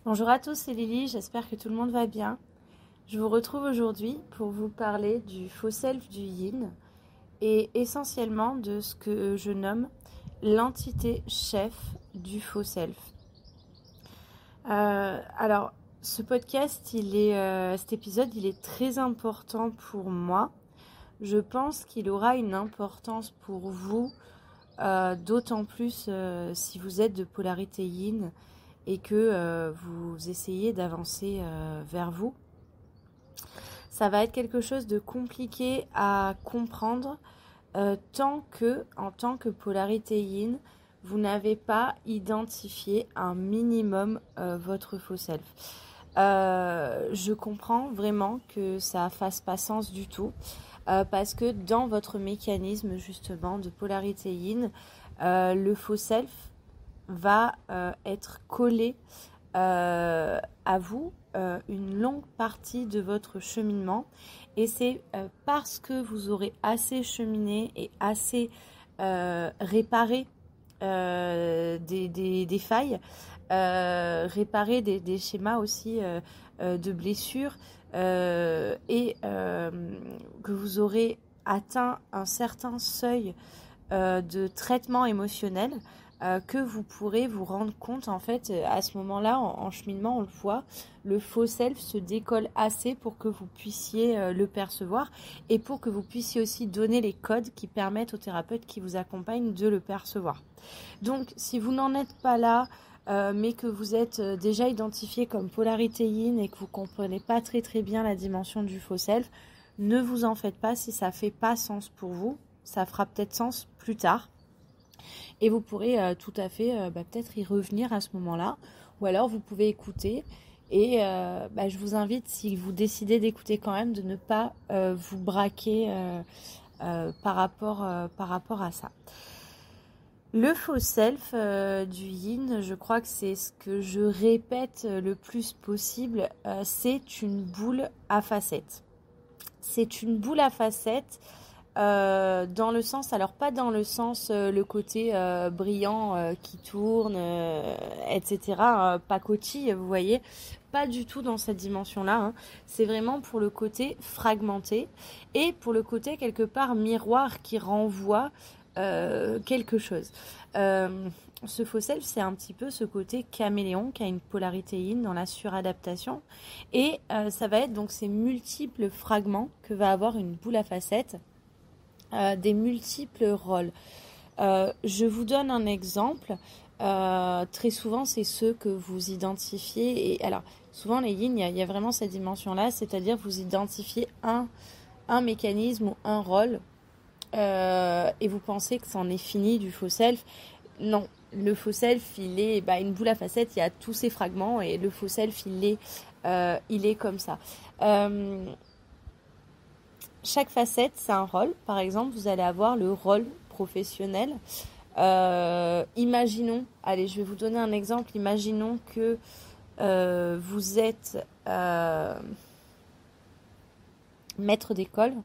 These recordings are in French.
Bonjour à tous, c'est Lily, j'espère que tout le monde va bien. Je vous retrouve aujourd'hui pour vous parler du faux self du yin et essentiellement de ce que je nomme l'entité chef du faux self. Alors, ce podcast, cet épisode, il est très important pour moi. Je pense qu'il aura une importance pour vous, d'autant plus si vous êtes de polarité yin et que vous essayez d'avancer vers vous. Ça va être quelque chose de compliqué à comprendre tant que, en tant que polarité yin, vous n'avez pas identifié un minimum votre faux self. Je comprends vraiment que ça fasse pas sens du tout parce que dans votre mécanisme justement de polarité yin, le faux self va être collé à vous une longue partie de votre cheminement et c'est parce que vous aurez assez cheminé et assez réparé des failles, réparé des schémas aussi de blessures que vous aurez atteint un certain seuil de traitement émotionnel que vous pourrez vous rendre compte en fait à ce moment-là en cheminement on le voit, le faux self se décolle assez pour que vous puissiez le percevoir et pour que vous puissiez aussi donner les codes qui permettent aux thérapeutes qui vous accompagnent de le percevoir. Donc si vous n'en êtes pas là mais que vous êtes déjà identifié comme polarité yin et que vous comprenez pas très bien la dimension du faux self, ne vous en faites pas si ça fait pas sens pour vous, ça fera peut-être sens plus tard. Et vous pourrez tout à fait peut-être y revenir à ce moment-là. Ou alors vous pouvez écouter. Et je vous invite, si vous décidez d'écouter quand même, de ne pas vous braquer par rapport à ça. Le faux self du yin, je crois que c'est ce que je répète le plus possible, c'est une boule à facettes. C'est une boule à facettes dans le sens, alors pas dans le sens le côté brillant qui tourne, etc. Pacotille, vous voyez, pas du tout dans cette dimension-là. Hein. C'est vraiment pour le côté fragmenté et pour le côté quelque part miroir qui renvoie quelque chose. Ce faux self, c'est un petit peu ce côté caméléon qui a une polarité yin dans la suradaptation. Et ça va être donc ces multiples fragments que va avoir une boule à facettes. Des multiples rôles. Je vous donne un exemple. Très souvent, c'est ceux que vous identifiez. Et alors, souvent, les yin, il y a vraiment cette dimension-là, c'est-à-dire vous identifiez un mécanisme ou un rôle et vous pensez que c'en est fini du faux self. Non, le faux self, il est une boule à facettes, il y a tous ces fragments et le faux self, il est comme ça. Chaque facette, c'est un rôle. Par exemple, vous allez avoir le rôle professionnel. Imaginons, allez, je vais vous donner un exemple. Imaginons que vous êtes maître d'école.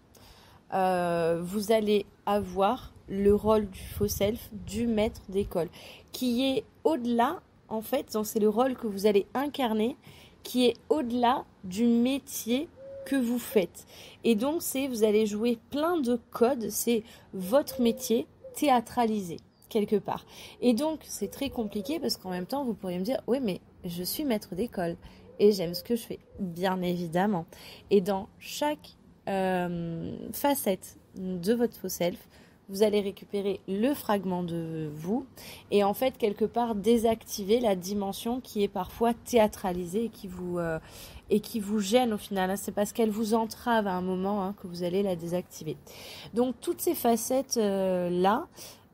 Vous allez avoir le rôle du faux self du maître d'école, qui est au-delà, en fait, donc c'est le rôle que vous allez incarner, qui est au-delà du métier que vous faites. Et donc, vous allez jouer plein de codes, c'est votre métier théâtralisé, quelque part. Et donc, c'est très compliqué parce qu'en même temps, vous pourriez me dire, oui, mais je suis maître d'école et j'aime ce que je fais, bien évidemment. Et dans chaque facette de votre faux self, vous allez récupérer le fragment de vous et en fait quelque part désactiver la dimension qui est parfois théâtralisée et qui vous gêne au final. C'est parce qu'elle vous entrave à un moment que vous allez la désactiver. Donc toutes ces facettes là,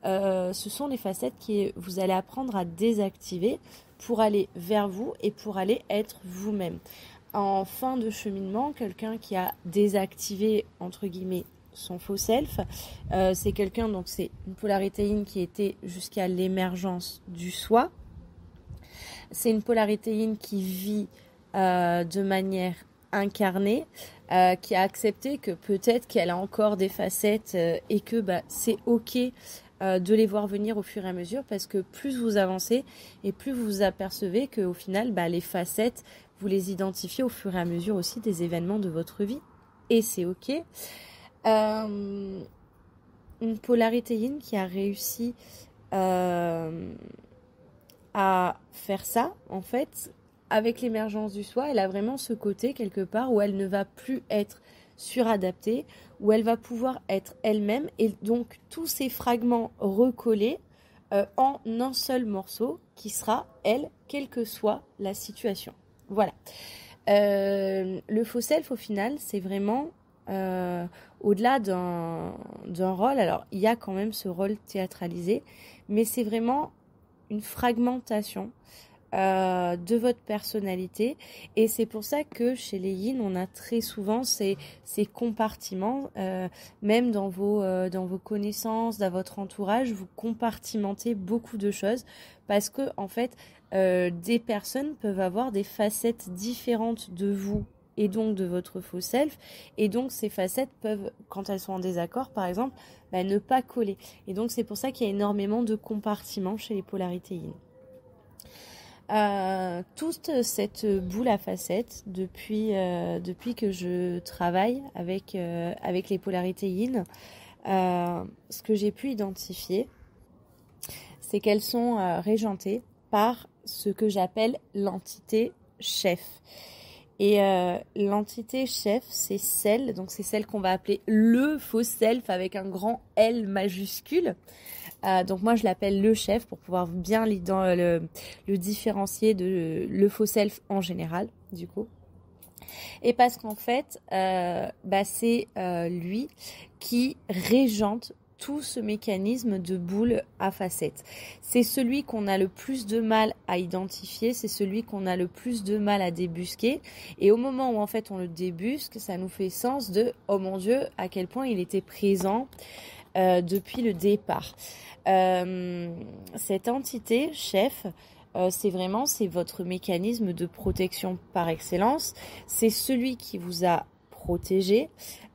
ce sont les facettes que vous allez apprendre à désactiver pour aller vers vous et pour aller être vous-même. En fin de cheminement, quelqu'un qui a désactivé, entre guillemets, son faux self, c'est quelqu'un, donc c'est une polarité yin qui était jusqu'à l'émergence du soi. C'est une polarité yin qui vit de manière incarnée, qui a accepté que peut-être qu'elle a encore des facettes et que c'est ok de les voir venir au fur et à mesure, parce que plus vous avancez et plus vous vous apercevez qu'au final, les facettes, vous les identifiez au fur et à mesure aussi des événements de votre vie. Et c'est ok. Une polarité yin qui a réussi à faire ça, en fait, avec l'émergence du soi, elle a vraiment ce côté quelque part où elle ne va plus être suradaptée, où elle va pouvoir être elle-même, et donc tous ces fragments recollés en un seul morceau qui sera elle, quelle que soit la situation. Voilà. Le faux self, au final, c'est vraiment au-delà d'un rôle. Alors, il y a quand même ce rôle théâtralisé, mais c'est vraiment une fragmentation de votre personnalité, et c'est pour ça que chez les yin on a très souvent ces compartiments, même dans vos connaissances, dans votre entourage, vous compartimentez beaucoup de choses parce que en fait des personnes peuvent avoir des facettes différentes de vous et donc de votre faux self, et donc ces facettes peuvent, quand elles sont en désaccord par exemple, ne pas coller, et donc c'est pour ça qu'il y a énormément de compartiments chez les polarités yin. Toute cette boule à facettes depuis que je travaille avec les polarités yin, ce que j'ai pu identifier, c'est qu'elles sont régentées par ce que j'appelle l'entité chef. Et l'entité chef, c'est celle qu'on va appeler le faux self avec un grand L majuscule. Donc moi je l'appelle le chef pour pouvoir bien le différencier de le faux self en général du coup. Et parce qu'en fait c'est lui qui régente tout ce mécanisme de boule à facettes. C'est celui qu'on a le plus de mal à identifier, c'est celui qu'on a le plus de mal à débusquer, et au moment où en fait on le débusque, ça nous fait sens de oh mon Dieu, à quel point il était présent depuis le départ. Cette entité chef, c'est votre mécanisme de protection par excellence. C'est celui qui vous a protégé.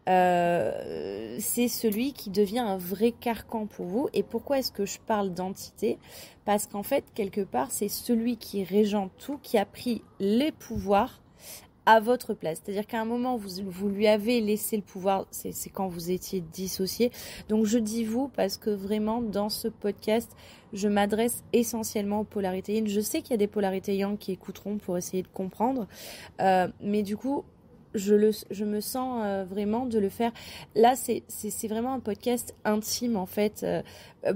C'est celui qui devient un vrai carcan pour vous. Et pourquoi est-ce que je parle d'entité ? Parce qu'en fait, quelque part, c'est celui qui régente tout, qui a pris les pouvoirs à votre place. C'est-à-dire qu'à un moment, vous lui avez laissé le pouvoir, c'est quand vous étiez dissocié. Donc je dis vous parce que vraiment, dans ce podcast, je m'adresse essentiellement aux polarités yin. Je sais qu'il y a des polarités yang qui écouteront pour essayer de comprendre, mais du coup, je me sens vraiment de le faire. Là, c'est vraiment un podcast intime en fait,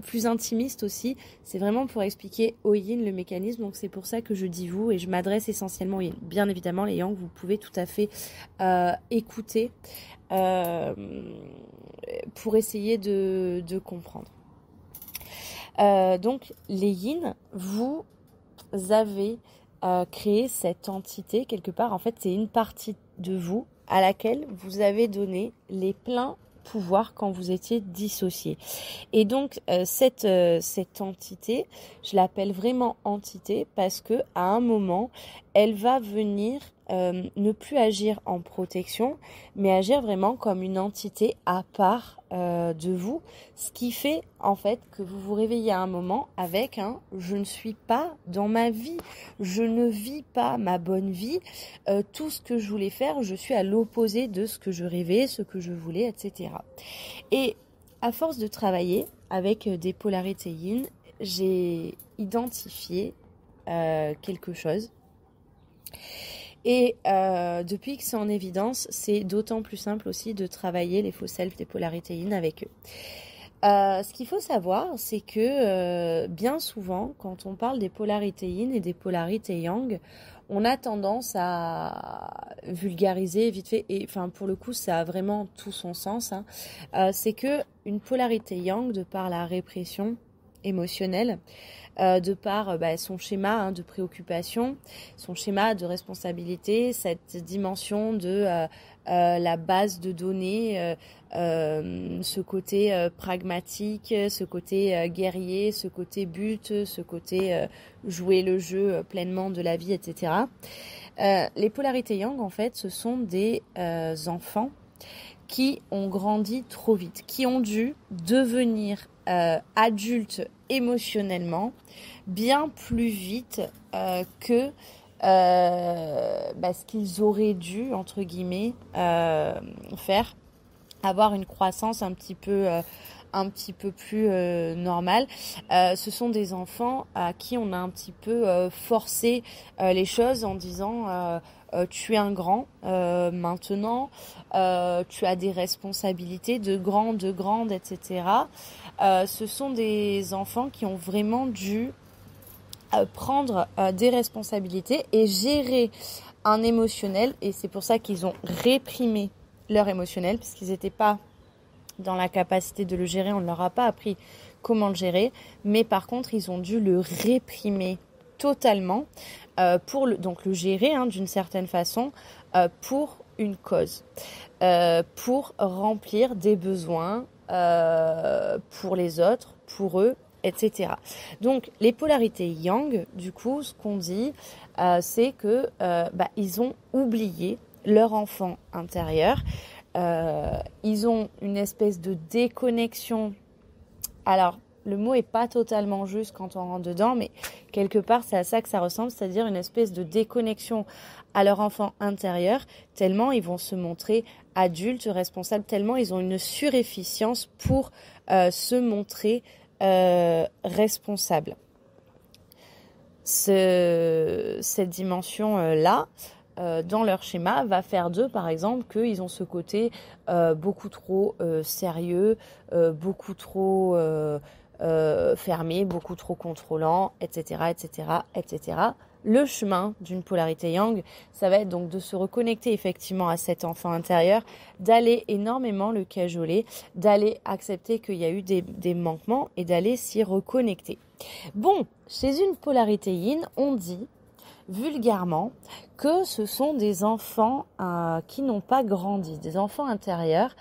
plus intimiste aussi. C'est vraiment pour expliquer au yin le mécanisme. Donc c'est pour ça que je dis vous et je m'adresse essentiellement au yin. Bien évidemment, les yang, vous pouvez tout à fait écouter pour essayer de comprendre. Donc les yin, vous avez créé cette entité quelque part. En fait, c'est une partie de vous à laquelle vous avez donné les pleins pouvoirs quand vous étiez dissocié. Et donc cette entité, je l'appelle vraiment entité parce que à un moment, elle va venir ne plus agir en protection, mais agir vraiment comme une entité à part de vous, ce qui fait en fait que vous vous réveillez à un moment avec un « je ne suis pas dans ma vie, je ne vis pas ma bonne vie, tout ce que je voulais faire, je suis à l'opposé de ce que je rêvais, ce que je voulais, etc. » Et à force de travailler avec des polarités yin, j'ai identifié quelque chose. Et depuis que c'est en évidence, c'est d'autant plus simple aussi de travailler les faux self des polarités yin avec eux. Ce qu'il faut savoir, c'est que bien souvent, quand on parle des polarités yin et des polarités yang, on a tendance à vulgariser vite fait, et enfin pour le coup, ça a vraiment tout son sens. C'est que une polarité yang, de par la répression émotionnelle, de par son schéma de préoccupation, son schéma de responsabilité, cette dimension de la base de données, ce côté pragmatique, ce côté guerrier, ce côté but, ce côté jouer le jeu pleinement de la vie, etc. Les polarités yang, en fait, ce sont des enfants qui ont grandi trop vite, qui ont dû devenir adultes émotionnellement bien plus vite que ce qu'ils auraient dû, entre guillemets, faire, avoir une croissance un petit peu plus normale. Ce sont des enfants à qui on a un petit peu forcé les choses en disant tu es un grand maintenant, tu as des responsabilités de grande, etc. Ce sont des enfants qui ont vraiment dû prendre des responsabilités et gérer un émotionnel, et c'est pour ça qu'ils ont réprimé leur émotionnel, parce qu'ils n'étaient pas dans la capacité de le gérer, on ne leur a pas appris comment le gérer, mais par contre ils ont dû le réprimer totalement pour donc le gérer d'une certaine façon pour une cause, pour remplir des besoins pour les autres, pour eux, etc. Donc les polarités yang, du coup, ce qu'on dit, c'est que ils ont oublié leur enfant intérieur. Ils ont une espèce de déconnexion. Alors, le mot est pas totalement juste quand on rentre dedans, mais quelque part, c'est à ça que ça ressemble, c'est-à-dire une espèce de déconnexion à leur enfant intérieur, tellement ils vont se montrer adultes, responsables, tellement ils ont une surefficience pour se montrer responsables. Cette dimension-là, dans leur schéma, va faire d'eux, par exemple, qu'ils ont ce côté beaucoup trop sérieux, beaucoup trop fermé, beaucoup trop contrôlant, etc., etc., etc. Le chemin d'une polarité yang, ça va être donc de se reconnecter effectivement à cet enfant intérieur, d'aller énormément le cajoler, d'aller accepter qu'il y a eu des manquements et d'aller s'y reconnecter. Bon, chez une polarité yin, on dit vulgairement que ce sont des enfants qui n'ont pas grandi, des enfants intérieurs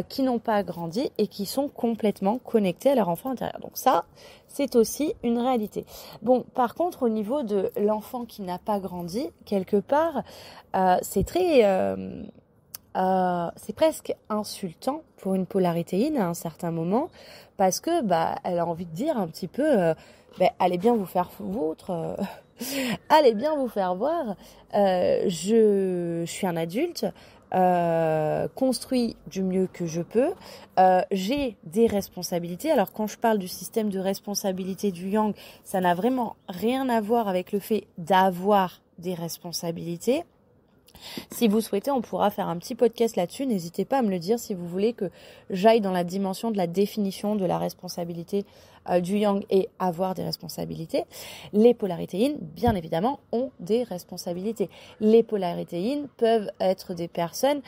qui n'ont pas grandi et qui sont complètement connectés à leur enfant intérieur. Donc ça, c'est aussi une réalité. Bon, par contre, au niveau de l'enfant qui n'a pas grandi, quelque part, c'est presque insultant pour une polarité yin à un certain moment, parce que elle a envie de dire un petit peu allez bien vous faire foutre, allez bien vous faire voir, je suis un adulte, construit du mieux que je peux, j'ai des responsabilités. Alors quand je parle du système de responsabilité du yang, ça n'a vraiment rien à voir avec le fait d'avoir des responsabilités. Si vous souhaitez, on pourra faire un petit podcast là-dessus. N'hésitez pas à me le dire si vous voulez que j'aille dans la dimension de la définition de la responsabilité du yang et avoir des responsabilités. Les polarités yin, bien évidemment, ont des responsabilités. Les polarités yin peuvent être des personnes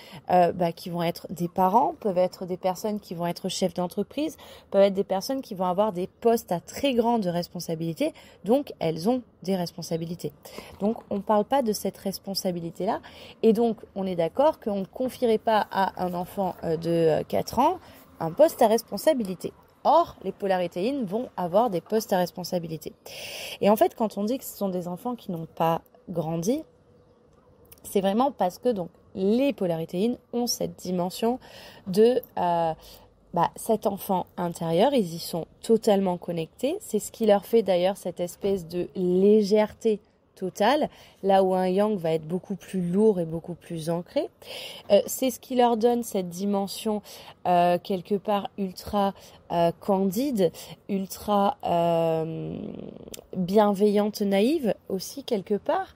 qui vont être des parents, peuvent être des personnes qui vont être chefs d'entreprise, peuvent être des personnes qui vont avoir des postes à très grande responsabilité. Donc, elles ont des responsabilités. Donc, on ne parle pas de cette responsabilité-là. Et donc, on est d'accord qu'on ne confierait pas à un enfant de 4 ans un poste à responsabilité. Or, les polarités yin vont avoir des postes à responsabilité. Et en fait, quand on dit que ce sont des enfants qui n'ont pas grandi, c'est vraiment parce que donc les polarités yin ont cette dimension de cet enfant intérieur, ils y sont totalement connectés. C'est ce qui leur fait d'ailleurs cette espèce de légèreté totale, là où un yang va être beaucoup plus lourd et beaucoup plus ancré. C'est ce qui leur donne cette dimension quelque part ultra candide, ultra bienveillante, naïve aussi quelque part.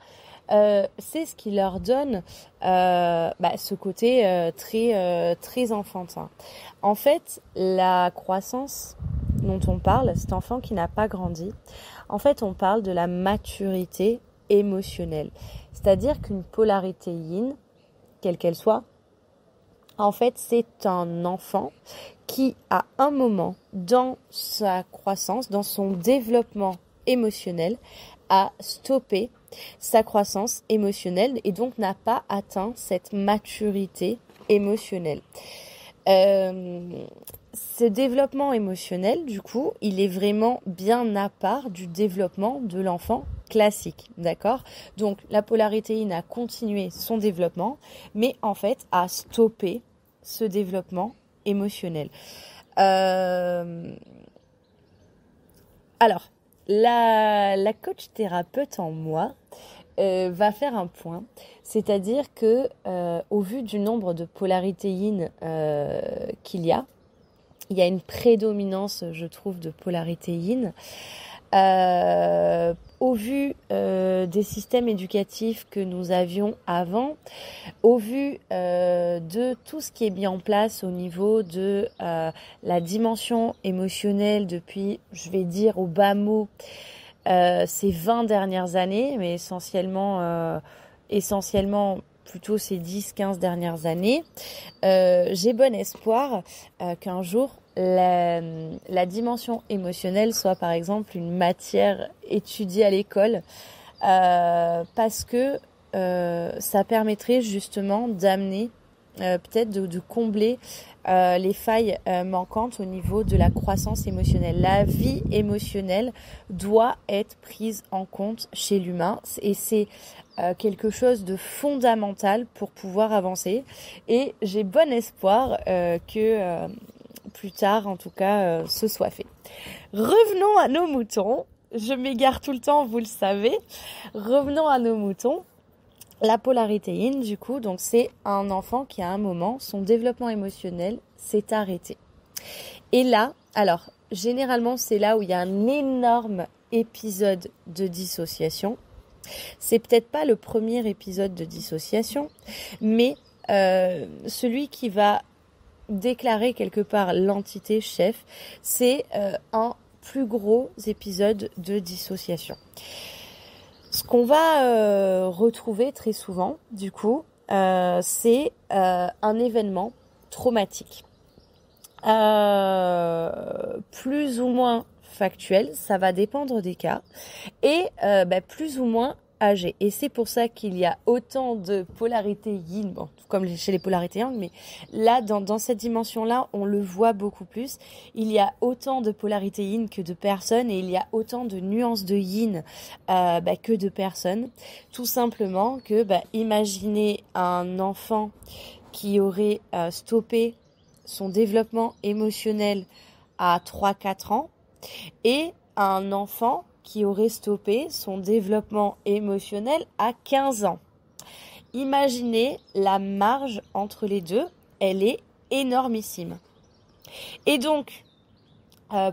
C'est ce qui leur donne ce côté très enfantin. En fait, la croissance dont on parle, cet enfant qui n'a pas grandi, en fait, on parle de la maturité émotionnelle. C'est-à-dire qu'une polarité yin, quelle qu'elle soit, en fait, c'est un enfant qui, à un moment, dans sa croissance, dans son développement émotionnel, a stoppé sa croissance émotionnelle et donc n'a pas atteint cette maturité émotionnelle. Ce développement émotionnel, du coup, il est vraiment bien à part du développement de l'enfant classique, d'accord ? Donc, la polarité yin a continué son développement, mais en fait a stoppé ce développement émotionnel. Alors, la coach thérapeute en moi va faire un point, c'est-à-dire que au vu du nombre de polarités yin qu'il y a une prédominance, je trouve, de polarité yin. Au vu des systèmes éducatifs que nous avions avant, au vu de tout ce qui est mis en place au niveau de la dimension émotionnelle depuis, je vais dire au bas mot, ces 20 dernières années, mais essentiellement plutôt ces 10-15 dernières années, j'ai bon espoir qu'un jour la dimension émotionnelle soit par exemple une matière étudiée à l'école parce que ça permettrait justement d'amener peut-être de combler les failles manquantes au niveau de la croissance émotionnelle. La vie émotionnelle doit être prise en compte chez l'humain et c'est quelque chose de fondamental pour pouvoir avancer et j'ai bon espoir que plus tard en tout cas ce soit fait. Revenons à nos moutons, je m'égare tout le temps, vous le savez. Revenons à nos moutons. La polarité yin, du coup, donc c'est un enfant qui à un moment, son développement émotionnel s'est arrêté. Et là, alors, généralement, c'est là où il y a un énorme épisode de dissociation. C'est peut-être pas le premier épisode de dissociation, mais celui qui va déclarer quelque part l'entité chef, c'est un plus gros épisode de dissociation. Ce qu'on va retrouver très souvent, du coup, c'est un événement traumatique. Plus ou moins factuel, ça va dépendre des cas, et plus ou moins âgé. Et c'est pour ça qu'il y a autant de polarités yin, bon, comme chez les polarités yang, mais là, dans cette dimension-là, on le voit beaucoup plus. Il y a autant de polarités yin que de personnes, et il y a autant de nuances de yin que de personnes. Tout simplement que, imaginez un enfant qui aurait stoppé son développement émotionnel à 3-4 ans, et un enfant qui aurait stoppé son développement émotionnel à 15 ans. Imaginez la marge entre les deux, elle est énormissime. Et donc,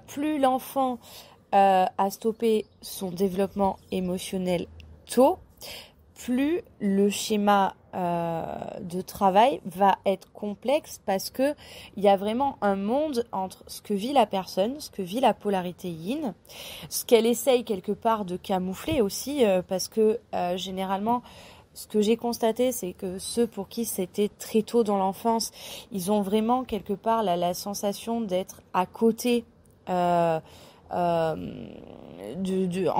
plus l'enfant a stoppé son développement émotionnel tôt, plus le schéma de travail va être complexe parce que il y a vraiment un monde entre ce que vit la personne, ce que vit la polarité yin, ce qu'elle essaye quelque part de camoufler aussi parce que généralement ce que j'ai constaté, c'est que ceux pour qui c'était très tôt dans l'enfance, ils ont vraiment quelque part la sensation d'être à côté en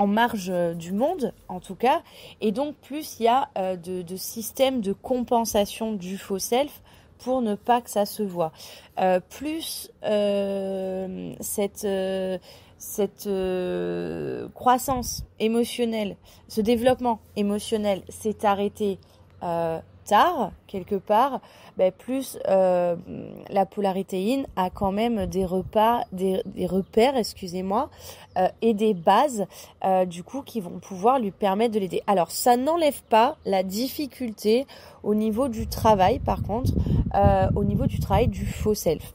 marge du monde, en tout cas. Et donc, plus il y a de systèmes de compensation du faux self pour ne pas que ça se voit. Plus cette croissance émotionnelle, ce développement émotionnel s'est arrêté tard, quelque part, plus la polarité yin a quand même des repères, et des bases, du coup, qui vont pouvoir lui permettre de l'aider. Alors, ça n'enlève pas la difficulté au niveau du travail, par contre, au niveau du travail du faux self.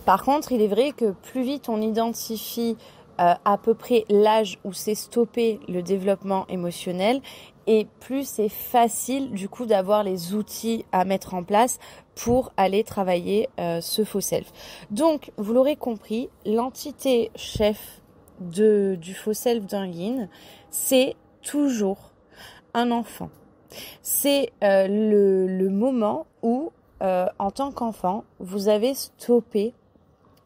Par contre, il est vrai que plus vite on identifie à peu près l'âge où s'est stoppé le développement émotionnel, et plus c'est facile du coup d'avoir les outils à mettre en place pour aller travailler ce faux self. Donc, vous l'aurez compris, l'entité chef du faux self d'un yin, c'est toujours un enfant. C'est le moment où, en tant qu'enfant, vous avez stoppé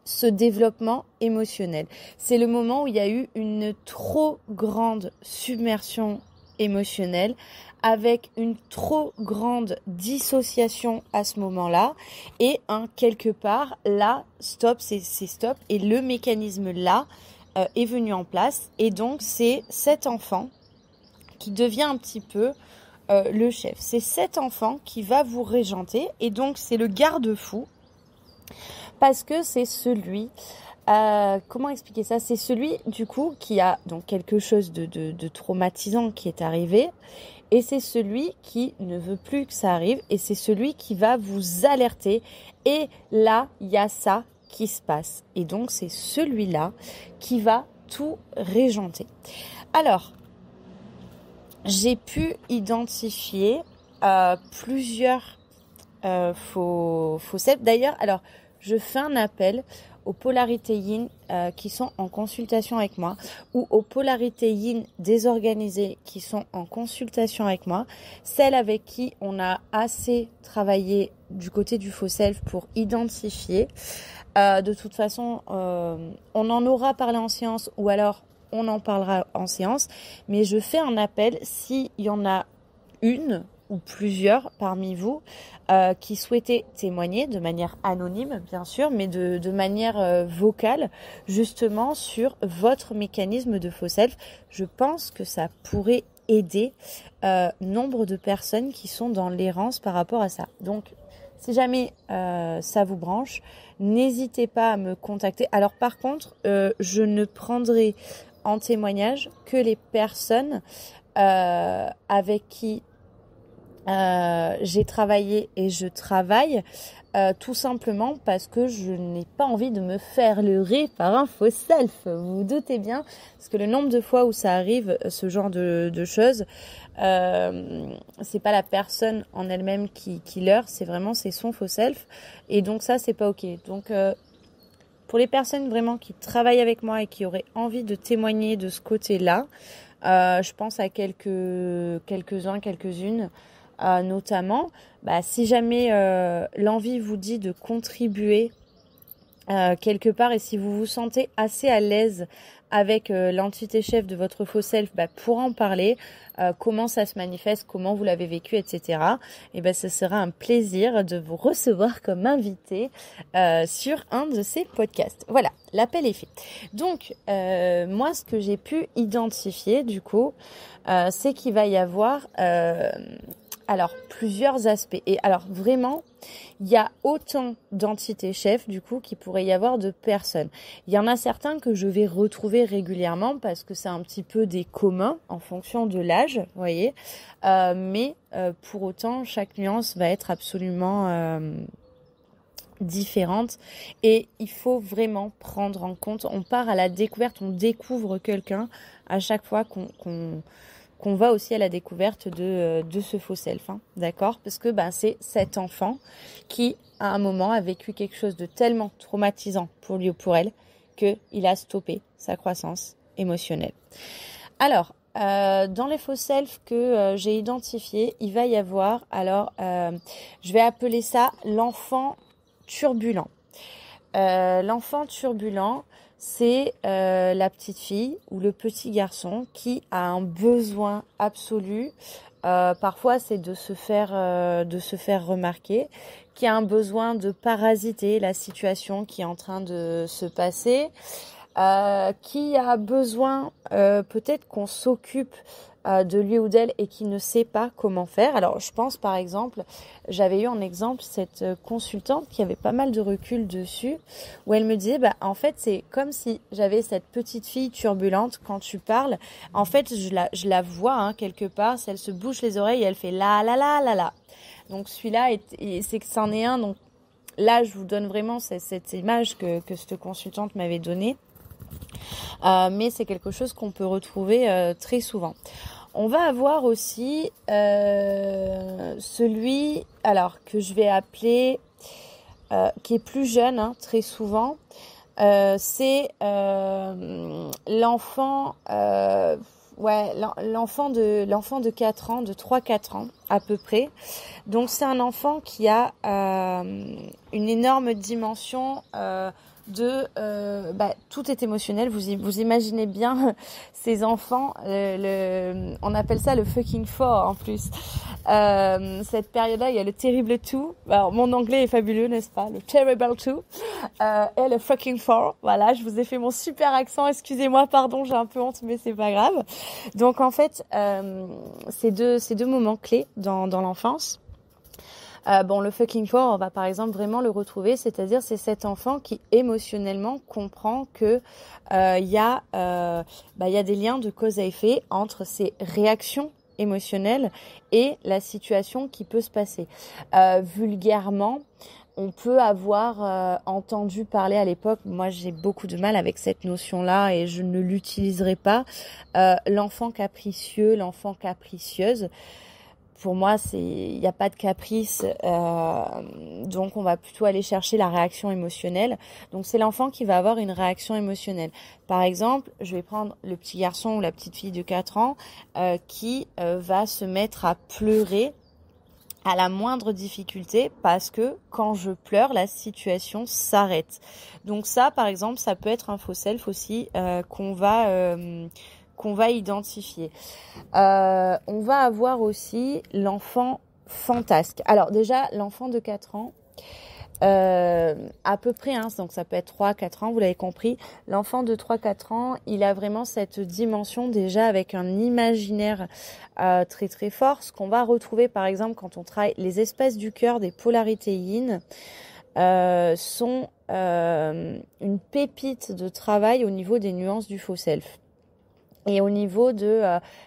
ce développement émotionnel. C'est le moment où il y a eu une trop grande submersion émotionnelle avec une trop grande dissociation à ce moment-là et quelque part là, stop, c'est stop et le mécanisme là est venu en place et donc c'est cet enfant qui devient un petit peu le chef. C'est cet enfant qui va vous régenter et donc c'est le garde-fou parce que c'est celui comment expliquer ça? C'est celui, du coup, qui a donc quelque chose de traumatisant qui est arrivé. Et c'est celui qui ne veut plus que ça arrive. Et c'est celui qui va vous alerter. Et là, il y a ça qui se passe. Et donc, c'est celui-là qui va tout régenter. Alors, j'ai pu identifier plusieurs faux selfs. D'ailleurs, alors, je fais un appel aux polarités yin qui sont en consultation avec moi ou aux polarités yin désorganisées qui sont en consultation avec moi, celles avec qui on a assez travaillé du côté du faux self pour identifier. De toute façon, on en aura parlé en séance ou alors on en parlera en séance, mais je fais un appel s'il y en a une ou plusieurs parmi vous qui souhaitaient témoigner de manière anonyme, bien sûr, mais de manière vocale, justement sur votre mécanisme de faux self. Je pense que ça pourrait aider nombre de personnes qui sont dans l'errance par rapport à ça. Donc, si jamais ça vous branche, n'hésitez pas à me contacter. Alors, par contre, je ne prendrai en témoignage que les personnes avec qui j'ai travaillé et je travaille tout simplement parce que je n'ai pas envie de me faire leurrer par un faux self. Vous vous doutez bien, parce que le nombre de fois où ça arrive, ce genre de choses, c'est pas la personne en elle-même qui leurre, c'est son faux self. Et donc ça, c'est pas ok. Donc pour les personnes vraiment qui travaillent avec moi et qui auraient envie de témoigner de ce côté-là, je pense à quelques-uns, quelques-unes, notamment, si jamais l'envie vous dit de contribuer quelque part et si vous vous sentez assez à l'aise avec l'entité chef de votre faux self pour en parler, comment ça se manifeste, comment vous l'avez vécu, etc. Et ce sera un plaisir de vous recevoir comme invité sur un de ces podcasts. Voilà, l'appel est fait. Donc, moi, ce que j'ai pu identifier, du coup, c'est qu'il va y avoir plusieurs aspects. Et alors, vraiment, il y a autant d'entités chefs, du coup, qu'il pourrait y avoir de personnes. Il y en a certains que je vais retrouver régulièrement parce que c'est un petit peu des communs en fonction de l'âge, vous voyez. Mais pour autant, chaque nuance va être absolument différente et il faut vraiment prendre en compte. On part à la découverte, on découvre quelqu'un à chaque fois qu'on va aussi à la découverte de ce faux self, hein, d'accord? Parce que c'est cet enfant qui, à un moment, a vécu quelque chose de tellement traumatisant pour lui ou pour elle qu'il a stoppé sa croissance émotionnelle. Alors, dans les faux self que j'ai identifiés, il va y avoir, je vais appeler ça l'enfant turbulent. L'enfant turbulent, c'est la petite fille ou le petit garçon qui a un besoin absolu. Parfois, c'est de se faire remarquer, qui a un besoin de parasiter la situation qui est en train de se passer, qui a besoin peut-être qu'on s'occupe de lui ou d'elle et qui ne sait pas comment faire. Alors, je pense par exemple, j'avais eu en exemple cette consultante qui avait pas mal de recul dessus, où elle me disait, en fait, c'est comme si j'avais cette petite fille turbulente quand tu parles. En fait, je la vois hein, quelque part, si elle se bouche les oreilles et elle fait la la la la la. Donc celui-là, c'est que c'en est un. Donc là, je vous donne vraiment cette image que cette consultante m'avait donnée. Mais c'est quelque chose qu'on peut retrouver très souvent. On va avoir aussi celui que je vais appeler qui est plus jeune hein, très souvent. C'est l'enfant l'enfant de 4 ans, de 3-4 ans à peu près. Donc c'est un enfant qui a une énorme dimension tout est émotionnel. Vous imaginez bien ces enfants, on appelle ça le fucking four en plus. Cette période-là, il y a le terrible two. Alors, mon anglais est fabuleux, n'est-ce pas? Le terrible two et le fucking four. Voilà, je vous ai fait mon super accent. Excusez-moi, pardon, j'ai un peu honte, mais c'est pas grave. Donc en fait, c'est deux moments clés dans l'enfance. Le fucking four, on va par exemple vraiment le retrouver, c'est-à-dire c'est cet enfant qui émotionnellement comprend que il y a des liens de cause à effet entre ses réactions émotionnelles et la situation qui peut se passer. Vulgairement, on peut avoir entendu parler à l'époque, moi j'ai beaucoup de mal avec cette notion-là et je ne l'utiliserai pas, l'enfant capricieux, l'enfant capricieuse. Pour moi, il n'y a pas de caprice, donc on va plutôt aller chercher la réaction émotionnelle. Donc c'est l'enfant qui va avoir une réaction émotionnelle. Par exemple, je vais prendre le petit garçon ou la petite fille de 4 ans qui va se mettre à pleurer à la moindre difficulté parce que quand je pleure, la situation s'arrête. Donc ça, par exemple, ça peut être un faux self aussi qu'on va identifier. On va avoir aussi l'enfant fantasque. Alors déjà, l'enfant de 4 ans, à peu près, donc ça peut être 3-4 ans, vous l'avez compris. L'enfant de 3-4 ans, il a vraiment cette dimension déjà avec un imaginaire très très fort. Ce qu'on va retrouver par exemple quand on travaille les espèces du cœur des polarités yin sont une pépite de travail au niveau des nuances du faux self. Et au niveau de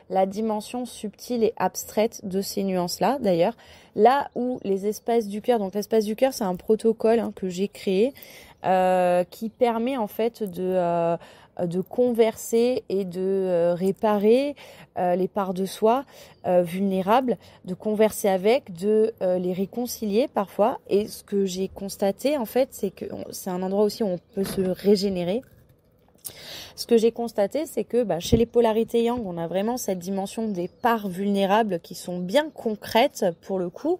la dimension subtile et abstraite de ces nuances-là, d'ailleurs, là où les espaces du cœur, donc l'espace du cœur, c'est un protocole que j'ai créé qui permet en fait de converser et de réparer les parts de soi vulnérables, de converser avec, de les réconcilier parfois. Et ce que j'ai constaté en fait, c'est que c'est un endroit aussi où on peut se régénérer. Ce que j'ai constaté, c'est que chez les polarités yang, on a vraiment cette dimension des parts vulnérables qui sont bien concrètes pour le coup.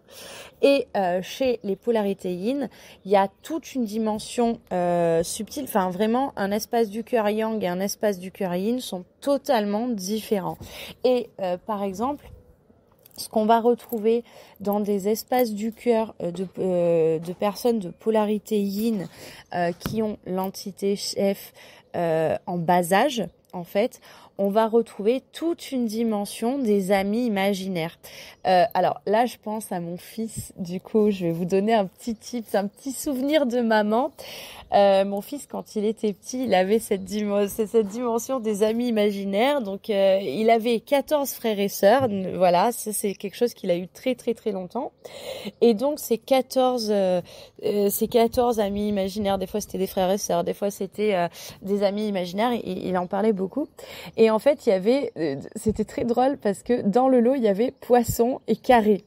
Et chez les polarités yin, il y a toute une dimension subtile. Enfin, vraiment, un espace du cœur yang et un espace du cœur yin sont totalement différents. Et par exemple, ce qu'on va retrouver dans des espaces du cœur de personnes de polarité yin qui ont l'entité chef en bas âge, en fait, on va retrouver toute une dimension des amis imaginaires. Alors là, je pense à mon fils. Du coup, je vais vous donner un petit tip, un petit souvenir de maman. Mon fils, quand il était petit, il avait cette dimension des amis imaginaires. Donc, il avait 14 frères et sœurs. Voilà, ça, c'est quelque chose qu'il a eu très, très, très longtemps. Et donc, ces 14 amis imaginaires, des fois, c'était des frères et sœurs, des fois, c'était des amis imaginaires. Et il en parlait beaucoup. Et en fait, c'était très drôle parce que dans le lot, il y avait poisson et carré.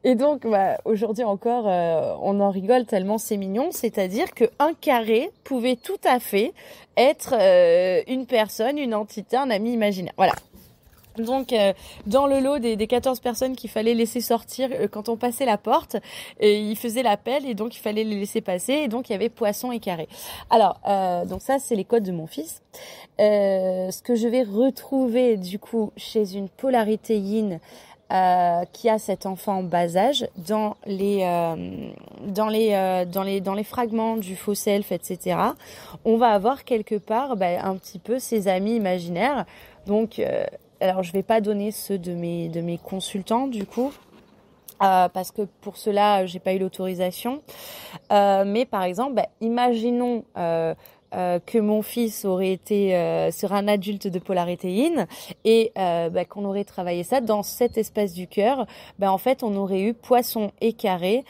Et donc, aujourd'hui encore, on en rigole tellement c'est mignon. C'est-à-dire qu'un carré pouvait tout à fait être une personne, une entité, un ami imaginaire. Voilà. Donc, dans le lot des 14 personnes qu'il fallait laisser sortir quand on passait la porte, il faisait l'appel et donc il fallait les laisser passer. Et donc, il y avait poisson et carré. Alors, donc ça, c'est les codes de mon fils. Ce que je vais retrouver du coup chez une polarité yin qui a cet enfant en bas âge dans les fragments du faux self, etc. On va avoir quelque part un petit peu ses amis imaginaires. Donc alors je vais pas donner ceux de mes consultants du coup. Parce que pour cela j'ai pas eu l'autorisation, mais par exemple imaginons que mon fils serait un adulte de polarité yin et qu'on aurait travaillé ça dans cet espace du cœur. En fait, on aurait eu poisson et carré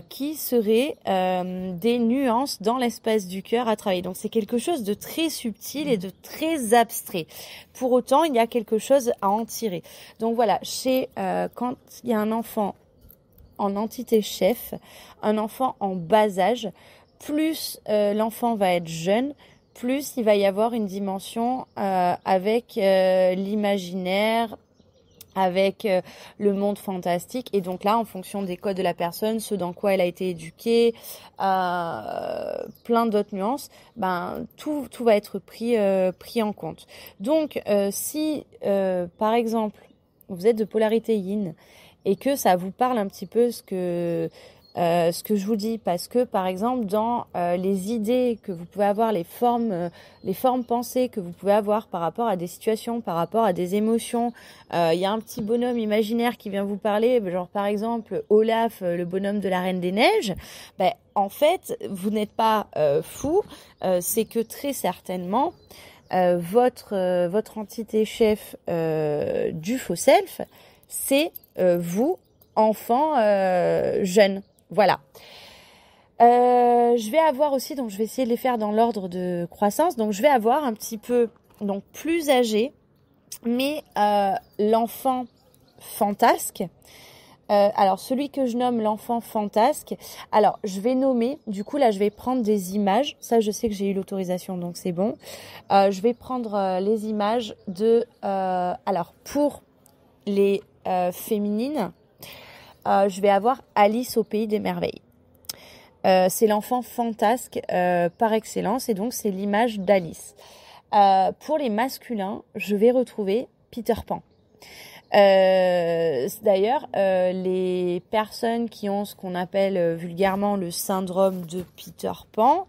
qui seraient des nuances dans l'espace du cœur à travailler. Donc, c'est quelque chose de très subtil et de très abstrait. Pour autant, il y a quelque chose à en tirer. Donc, voilà, quand il y a un enfant en entité chef, un enfant en bas âge, plus l'enfant va être jeune, plus il va y avoir une dimension avec l'imaginaire, avec le monde fantastique. Et donc là, en fonction des codes de la personne, ce dans quoi elle a été éduquée, plein d'autres nuances, tout va être pris en compte. Donc, si, par exemple, vous êtes de polarité yin et que ça vous parle un petit peu ce que ce que je vous dis, parce que par exemple dans les idées que vous pouvez avoir, les formes pensées que vous pouvez avoir par rapport à des situations, par rapport à des émotions, il y a un petit bonhomme imaginaire qui vient vous parler, genre par exemple Olaf, le bonhomme de la Reine des Neiges. Ben, en fait, vous n'êtes pas fou, c'est que très certainement votre entité chef du faux self, c'est vous, enfant jeune. Voilà. Je vais avoir aussi, donc je vais essayer de les faire dans l'ordre de croissance. Donc je vais avoir un petit peu donc plus âgé, mais l'enfant fantasque. Alors celui que je nomme l'enfant fantasque, alors je vais nommer, du coup là je vais prendre des images, ça je sais que j'ai eu l'autorisation donc c'est bon. Je vais prendre les images de, alors pour les féminines, je vais avoir Alice au pays des merveilles. C'est l'enfant fantasque par excellence et donc c'est l'image d'Alice. Pour les masculins, je vais retrouver Peter Pan. D'ailleurs, les personnes qui ont ce qu'on appelle vulgairement le syndrome de Peter Pan,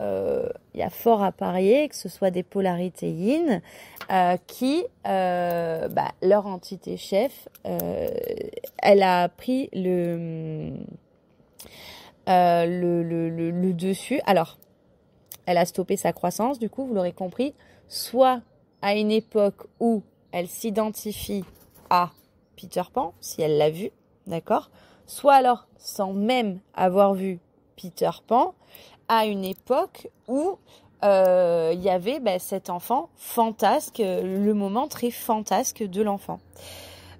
il y a fort à parier que ce soit des polarités yin qui, leur entité chef, elle a pris le dessus. Alors, elle a stoppé sa croissance, du coup, vous l'aurez compris, soit à une époque où elle s'identifie à Peter Pan, si elle l'a vu, d'accord, soit alors sans même avoir vu Peter Pan, à une époque où il y avait cet enfant fantasque, le moment très fantasque de l'enfant.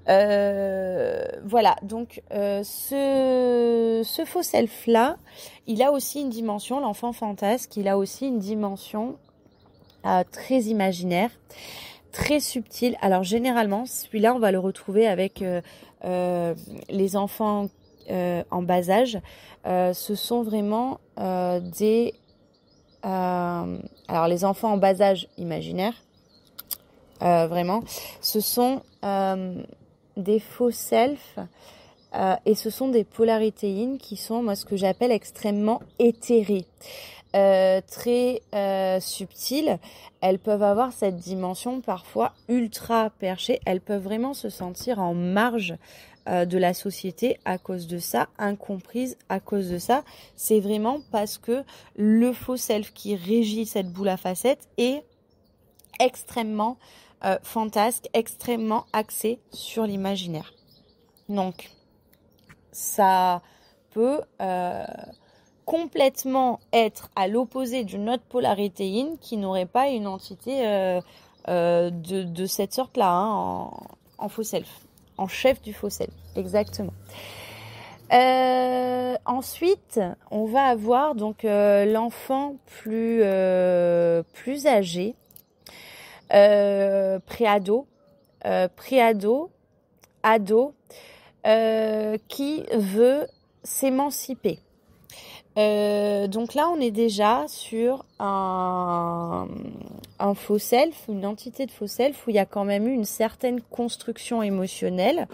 Voilà, donc ce faux self-là, il a aussi une dimension, l'enfant fantasque, il a aussi une dimension très imaginaire, très subtile. Alors généralement, celui-là, on va le retrouver avec les enfants en bas âge. Ce sont vraiment alors les enfants en bas âge imaginaires, vraiment, ce sont des faux self et ce sont des polarités yin qui sont, moi, ce que j'appelle extrêmement éthérées. Très subtiles, elles peuvent avoir cette dimension parfois ultra perchée, elles peuvent vraiment se sentir en marge de la société à cause de ça, incomprises à cause de ça. C'est vraiment parce que le faux self qui régit cette boule à facettes est extrêmement fantasque, extrêmement axé sur l'imaginaire. Donc, ça peut complètement être à l'opposé d'une autre polarité yin qui n'aurait pas une entité de cette sorte-là, hein, en faux self, en chef du faux self, exactement. Ensuite, on va avoir donc l'enfant plus âgé, préado, ado, qui veut s'émanciper. Donc là, on est déjà sur un faux self, une entité de faux self où il y a quand même eu une certaine construction émotionnelle,